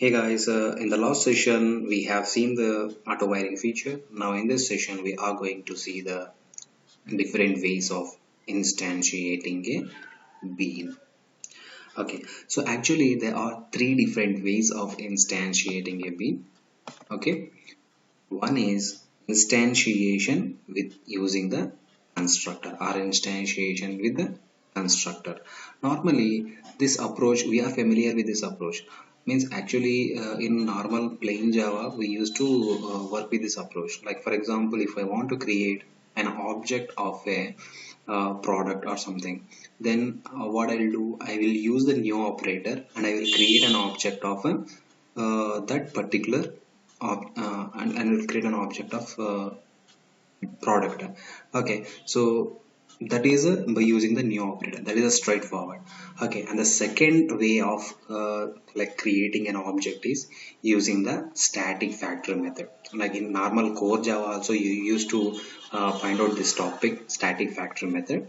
Hey guys, in the last session we have seen the auto wiring feature. Now in this session we are going to see the different ways of instantiating a bean. Okay, so actually there are three different ways of instantiating a bean. Okay, one is instantiation with using the constructor or instantiation with the constructor. Normally this approach, we are familiar with this approach. Means actually in normal plain Java we used to work with this approach. Like for example, if I want to create an object of a product or something, then what I'll do, I will use the new operator and I will create an object of a that particular and will create an object of product. Okay, so that is by using the new operator. That is a straightforward. Okay, and the second way of like creating an object is using the static factor method. Like in normal core Java also you used to find out this topic, static factor method,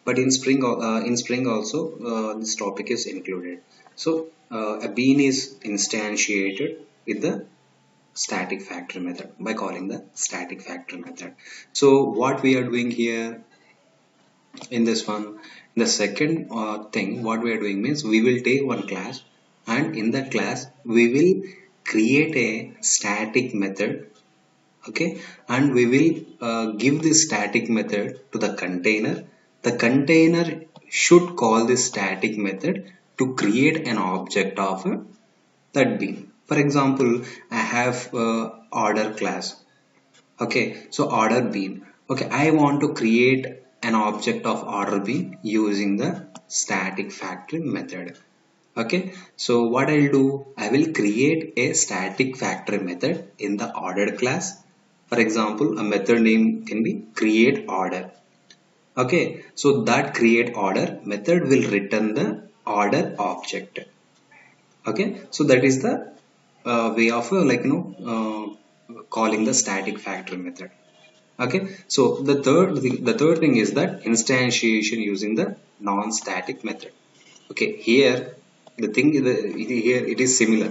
but in Spring also this topic is included. So a bean is instantiated with the static factor method by calling the static factor method. So what we are doing here in this one, the second thing what we are doing means we will take one class, and in that class we will create a static method. Okay, and we will give this static method to the container. The container should call this static method to create an object of that bean. For example, I have order class. Okay, so order bean. Okay, I want to create an object of order bean using the static factory method. Okay, so what I'll do, I will create a static factory method in the ordered class. For example, a method name can be create order. Okay, so that create order method will return the order object. Okay, so that is the way of calling the static factor method. Okay, so the third thing is that instantiation using the non-static method. Okay, here the thing is here it is similar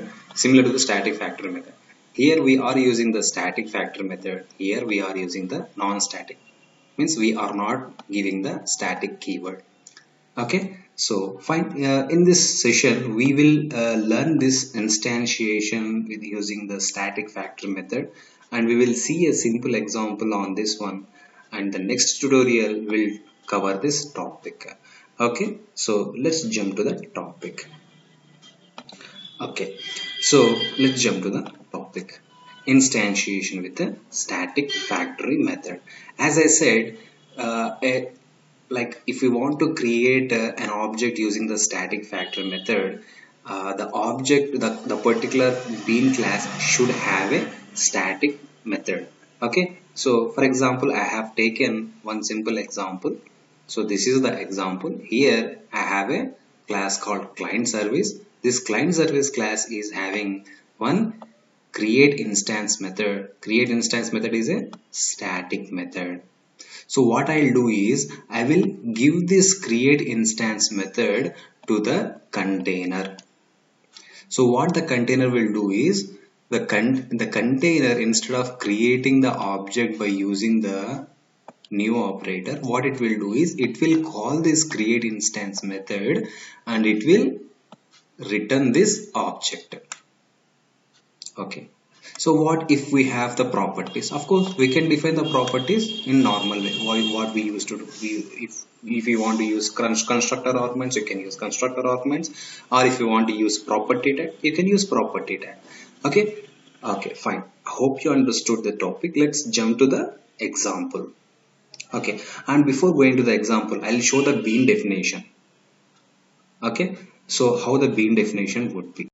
to the static factor method. Here we are using the static factor method, here we are using the non-static, means we are not giving the static keyword. Okay, so fine. In this session we will learn this instantiation with using the static factor method, and we will see a simple example on this one, and the next tutorial will cover this topic. Okay, so let's jump to the topic. Okay, so let's jump to the topic, instantiation with the static factory method. As I said, like if we want to create an object using the static factor method, the particular bean class should have a static method. Okay, so for example, I have taken one simple example. So this is the example. Here I have a class called client service. This client service class is having one create instance method. Create instance method is a static method. So what I'll do is I will give this create instance method to the container. So what the container will do is the container, instead of creating the object by using the new operator, what it will do is it will call this create instance method and it will return this object. Okay, so what if we have the properties? Of course we can define the properties in normal way, what we used to do. If you want to use constructor arguments, you can use constructor arguments, or if you want to use property tag, you can use property tag. Okay, okay, fine. I hope you understood the topic. Let's jump to the example. Okay, and before going to the example, I'll show the bean definition. Okay, so how the bean definition would be.